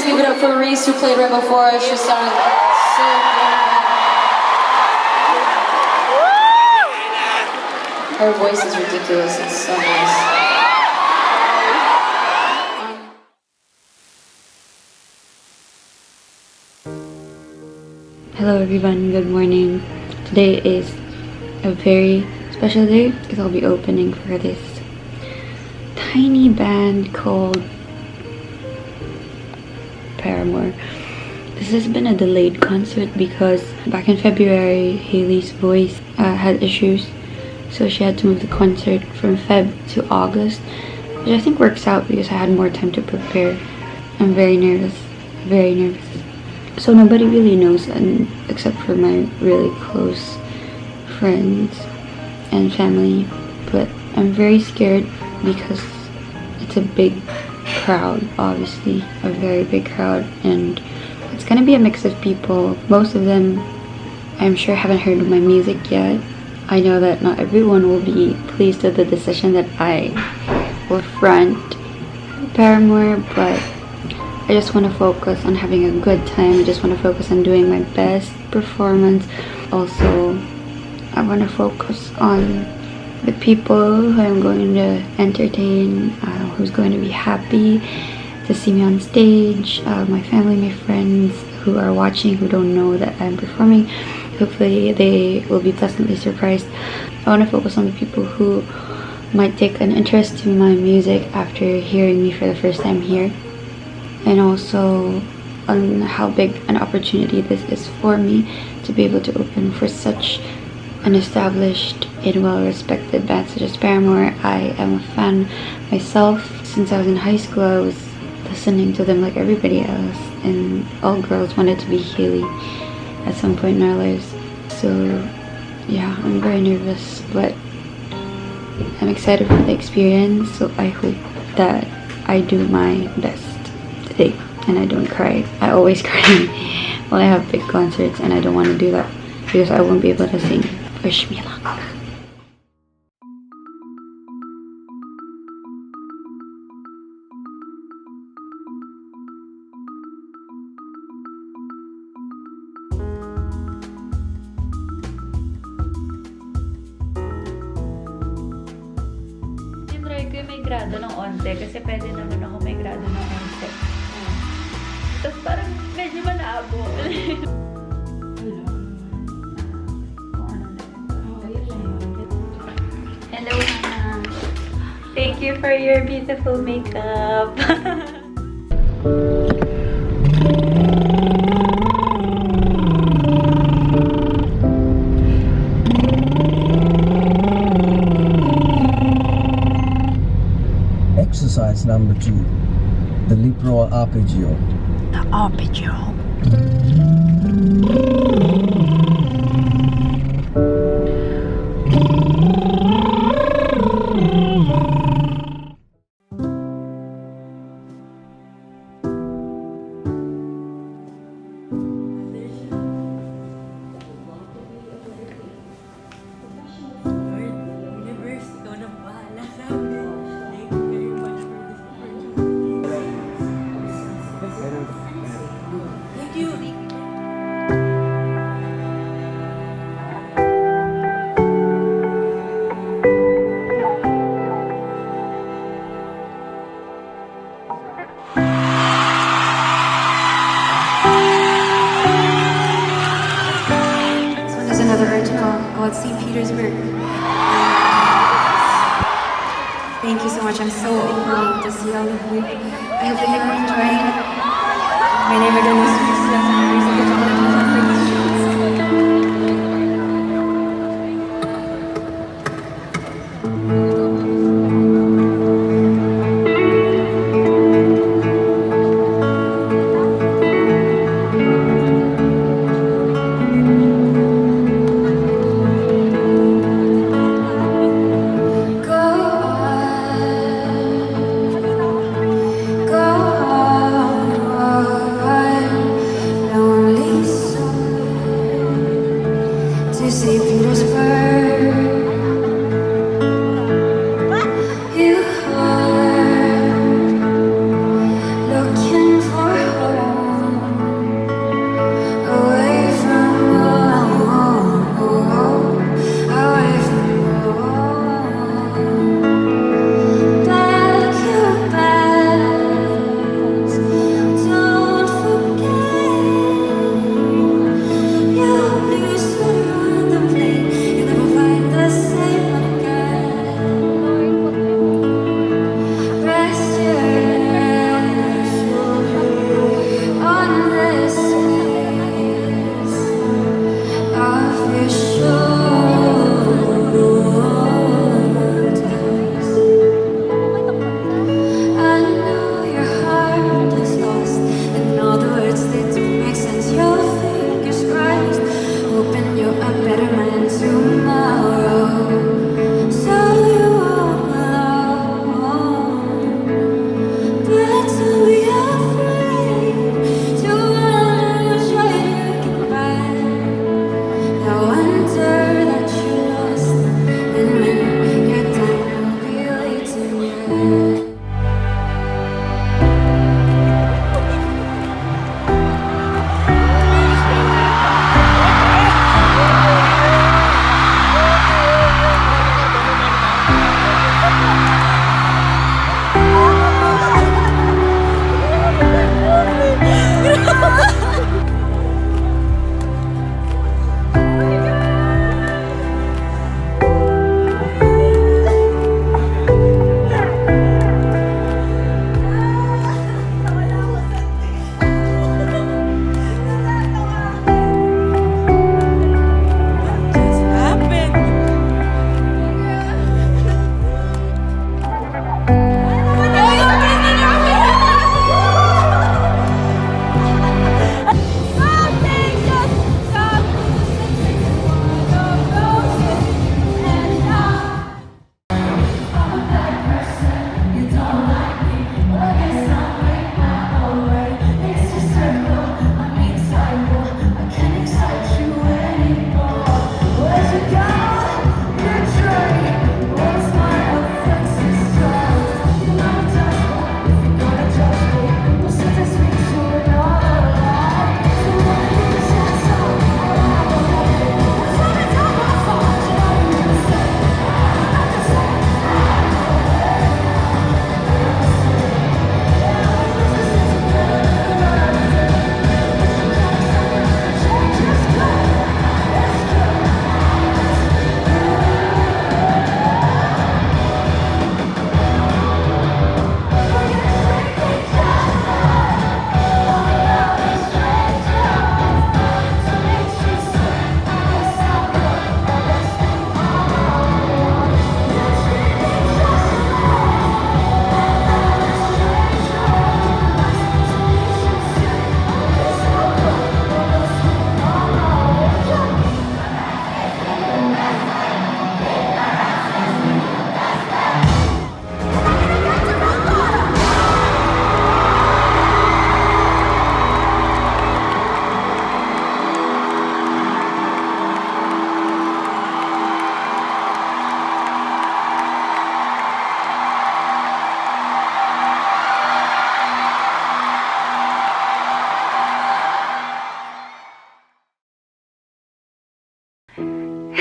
Please give it up for Reese who played right before us. She sounded so good. Her voice is ridiculous. It's so nice. Hello everyone, good morning. Today is a very special day because I'll be opening for this tiny band called Paramore. This has been a delayed concert because back in February, Hayley's voice had issues, so she had to move the concert from Feb to August, which I think works out because I had more time to prepare. I'm very nervous, very nervous. So nobody really knows, except for my really close friends and family, but I'm very scared because it's a big crowd, obviously, a very big crowd, and it's gonna be a mix of people. Most of them, I'm sure, haven't heard of my music yet. I know that not everyone will be pleased with the decision that I will front Paramore, but I just want to focus on having a good time. I just want to focus on doing my best performance. Also, I want to focus on the people who I'm going to entertain, who's going to be happy to see me on stage, my family, my friends who are watching, who don't know that I'm performing. Hopefully they will be pleasantly surprised. I want to focus on the people who might take an interest in my music after hearing me for the first time here, and also on how big an opportunity this is for me to be able to open for such an established and well-respected band such as Paramore. I am a fan myself. Since I was in high school, I was listening to them like everybody else, and all girls wanted to be Hayley at some point in our lives. So yeah, I'm very nervous, but I'm excited for the experience, so I hope that I do my best today and I don't cry. I always cry when I have big concerts, and I don't want to do that because I won't be able to sing. Wish me luck. Tinry ko yung may grado ng onte kasi pwede naman ako may grado ng onte. Tapos parang medyo malabo. Hello, Hannah. Thank you for your beautiful makeup. Exercise number 2, the lip roll arpeggio. The arpeggio. Called St. Petersburg. Thank you so much. I'm so overwhelmed to see all of you. I hope that you are enjoying. My name again is Reese. Lonely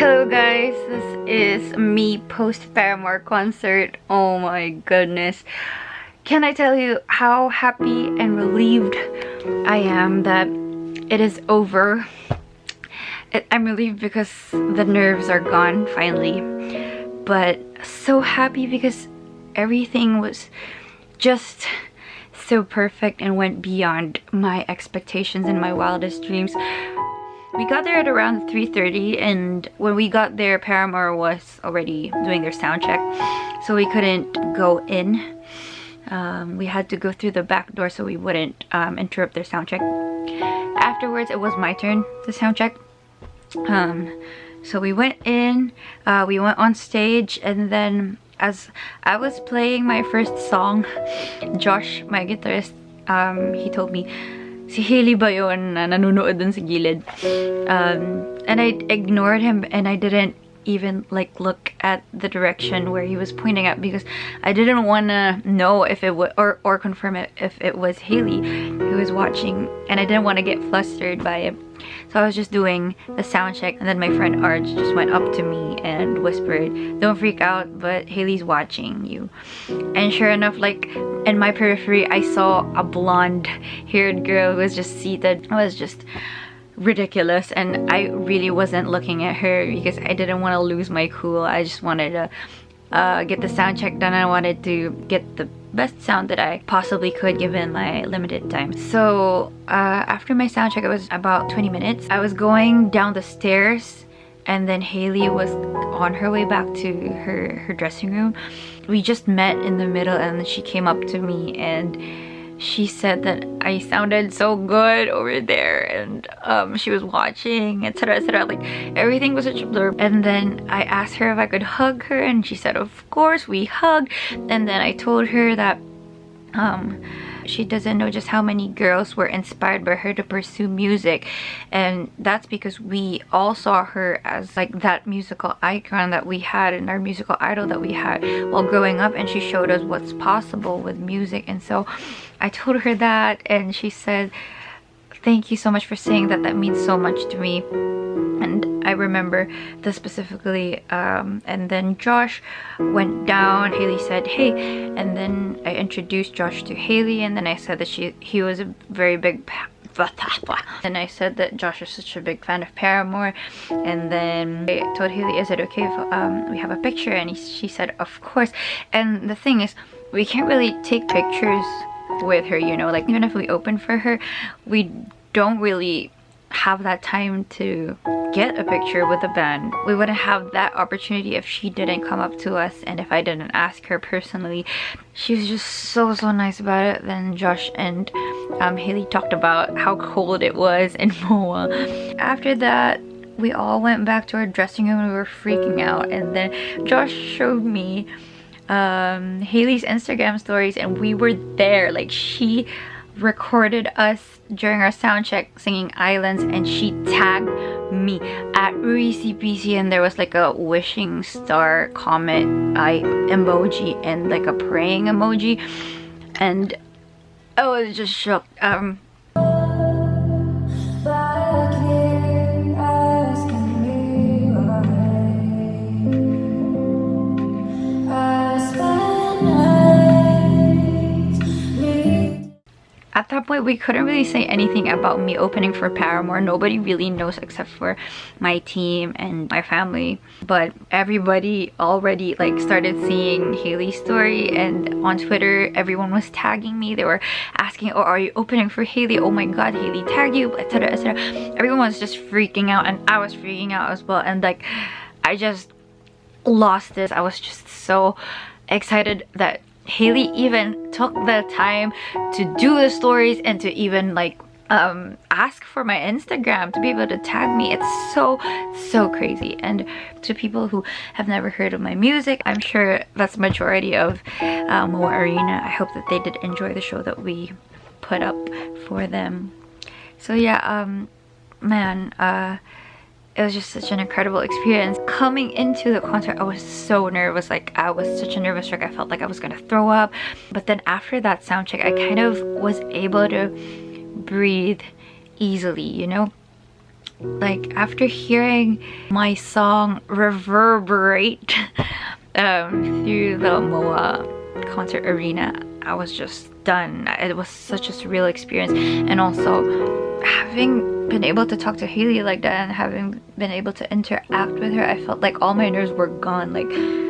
Hello guys, this is me post Paramore concert. Oh my goodness. Can I tell you how happy and relieved I am that it is over. I'm relieved because the nerves are gone finally, but so happy because everything was just so perfect and went beyond my expectations and my wildest dreams. We got there at around 3:30, and when we got there, Paramore was already doing their sound check, so we couldn't go in. We had to go through the back door so we wouldn't interrupt their sound check. Afterwards, it was my turn to sound check. So we went in, we went on stage, and then as I was playing my first song, Josh, my guitarist, he told me, si Hayley ba yun na nanonood dun sa gilid? And I ignored him and I didn't even like look at the direction where he was pointing at because I didn't want to know if it was or confirm it if it was Hayley who was watching, and I didn't want to get flustered by it. So I was just doing the sound check, and then my friend Arj just went up to me and whispered, "Don't freak out, but Hayley's watching you." And sure enough, like in my periphery, I saw a blonde-haired girl who was just seated. It was just ridiculous, and I really wasn't looking at her because I didn't want to lose my cool. I just wanted to get the sound check done. I wanted to get the best sound that I possibly could given my limited time. So after my sound check, it was about 20 minutes. I was going down the stairs, and then Hayley was on her way back to her dressing room. We just met in the middle, and she came up to me and she said that I sounded so good over there, and she was watching, etc, etc. Like everything was such a blur. And then I asked her if I could hug her, and she said of course. We hugged, and then I told her that she doesn't know just how many girls were inspired by her to pursue music, and that's because we all saw her as like that musical icon that we had and our musical idol that we had while growing up, and she showed us what's possible with music. And so I told her that, and she said, "Thank you so much for saying that. That means so much to me." And I remember this specifically. And then Josh went down. Hayley said, "Hey," and then I introduced Josh to Hayley, and then I said that he was a very big and I said that Josh is such a big fan of Paramore. And then I told Hayley, "Is it okay if we have a picture?" And she said of course. And the thing is, we can't really take pictures with her, you know, like even if we open for her, we don't really have that time to get a picture with the band. We wouldn't have that opportunity if she didn't come up to us and if I didn't ask her personally. She was just so nice about it. Then Josh and Hayley talked about how cold it was in Moa. After that, we all went back to our dressing room and we were freaking out, and then Josh showed me Hayley's Instagram stories, and we were there. Like, she recorded us during our sound check singing Islands, and she tagged me at Reese, and there was like a wishing star comment emoji and like a praying emoji, and I was just shocked. At that point, we couldn't really say anything about me opening for Paramore. Nobody really knows except for my team and my family. But everybody already like started seeing Hayley's story, and on Twitter, everyone was tagging me. They were asking, "Oh, are you opening for Hayley? Oh my god, Hayley tagged you," etc, etc. Everyone was just freaking out, and I was freaking out as well. And like, I just lost this. I was just so excited that Hayley even took the time to do the stories and to even like ask for my Instagram to be able to tag me. It's so crazy. And to people who have never heard of my music, I'm sure that's majority of Moa Arena. I hope that they did enjoy the show that we put up for them. So yeah, man, it was just such an incredible experience. Coming into the concert, I was so nervous. Like, I was such a nervous wreck. I felt like I was gonna throw up. But then after that sound check, I kind of was able to breathe easily, you know? Like after hearing my song reverberate through the MOA concert arena, I was just done. It was such a surreal experience, and also having been able to talk to Hayley like that and having been able to interact with her, I felt like all my nerves were gone. Like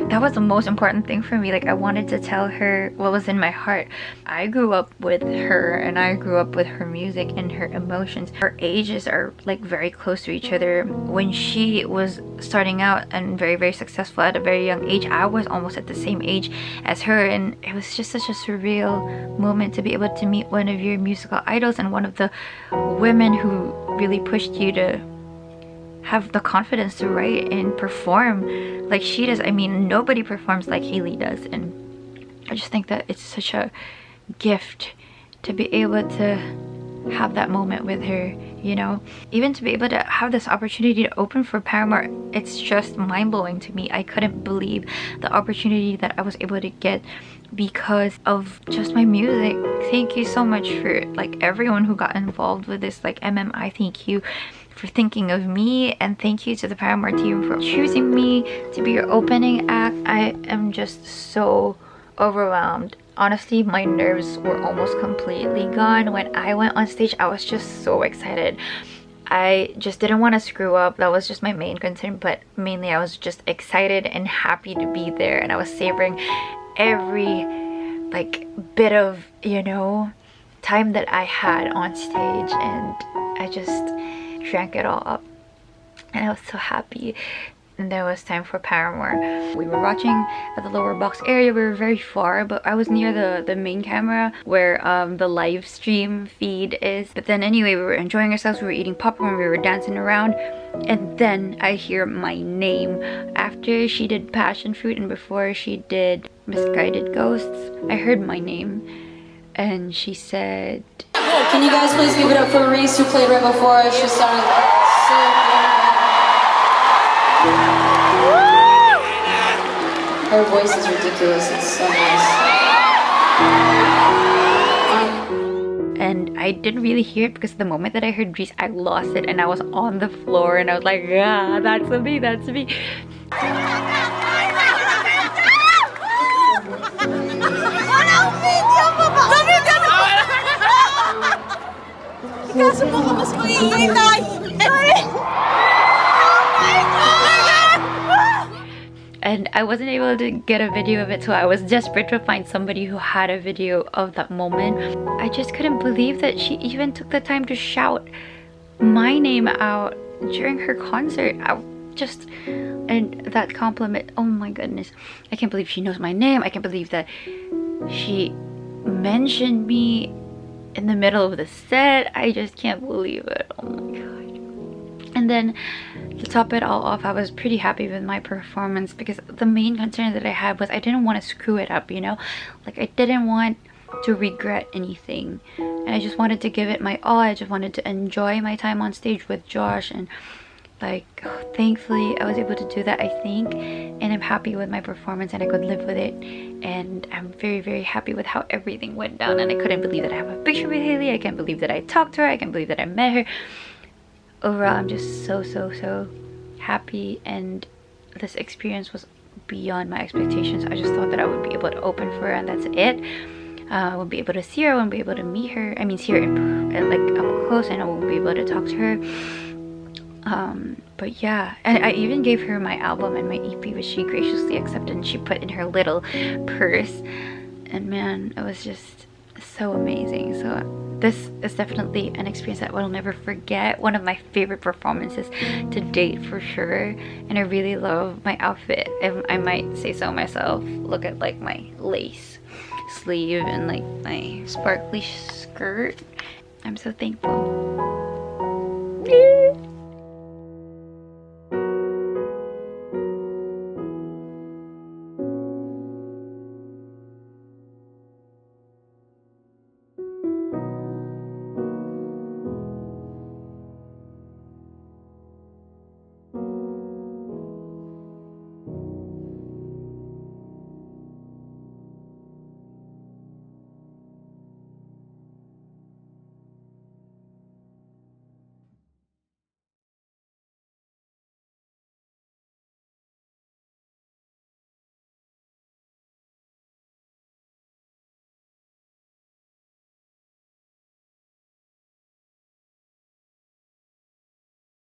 that was the most important thing for me. Like I wanted to tell her what was in my heart. I grew up with her and I grew up with her music and her emotions. Our ages are like very close to each other. When she was starting out and very successful at a very young age, I was almost at the same age as her, and it was just such a surreal moment to be able to meet one of your musical idols and one of the women who really pushed you to have the confidence to write and perform like she does. I mean, nobody performs like Hayley does, and I just think that it's such a gift to be able to have that moment with her, you know? Even to be able to have this opportunity to open for Paramore, it's just mind-blowing to me. I couldn't believe the opportunity that I was able to get because of just my music. Thank you so much for like everyone who got involved with this, like MMI, thank you for thinking of me, and thank you to the Paramore team for choosing me to be your opening act. I am just so overwhelmed. Honestly, my nerves were almost completely gone. When I went on stage, I was just so excited. I just didn't want to screw up. That was just my main concern, but mainly I was just excited and happy to be there, and I was savoring every like bit of, you know, time that I had on stage, and I just drank it all up, and I was so happy. And there was time for Paramore. We were watching at the lower box area. We were very far, but I was near the main camera where the live stream feed is. But then anyway, we were enjoying ourselves. We were eating popcorn, we were dancing around, and then I hear my name. After she did Passion Fruit and before she did Misguided Ghosts, I heard my name, and she said, Can you guys please give it up for Reese, who played right before us? She sounded so good. Her voice is ridiculous. It's so nice. and I didn't really hear it because the moment that I heard Reese, I lost it, and I was on the floor, and I was like, yeah, that's me, that's me. And I wasn't able to get a video of it, so I was desperate to find somebody who had a video of that moment. I just couldn't believe that she even took the time to shout my name out during her concert. And that compliment, oh my goodness. I can't believe she knows my name. I can't believe that she mentioned me in the middle of the set. I just can't believe it. Oh my god. And then to top it all off, I was pretty happy with my performance because the main concern that I had was I didn't want to screw it up, you know? Like I didn't want to regret anything, and I just wanted to give it my all. I just wanted to enjoy my time on stage with Josh, and like thankfully I was able to do that, I think, and I'm happy with my performance and I could live with it, and I'm very happy with how everything went down. And I couldn't believe that I have a picture with Hayley. I can't believe that I talked to her. I can't believe that I met her. Overall, I'm just so happy, and this experience was beyond my expectations. I just thought that I would be able to open for her, and that's it. I won't be able to see her, I won't be able to meet her. I mean, see her like up close, and I won't be able to talk to her. But yeah, and I even gave her my album and my EP, which she graciously accepted, and she put in her little purse. And man, it was just so amazing. So this is definitely an experience that I will never forget. One of my favorite performances to date for sure. And I really love my outfit, if I might say so myself. Look at like my lace sleeve and like my sparkly skirt. I'm so thankful.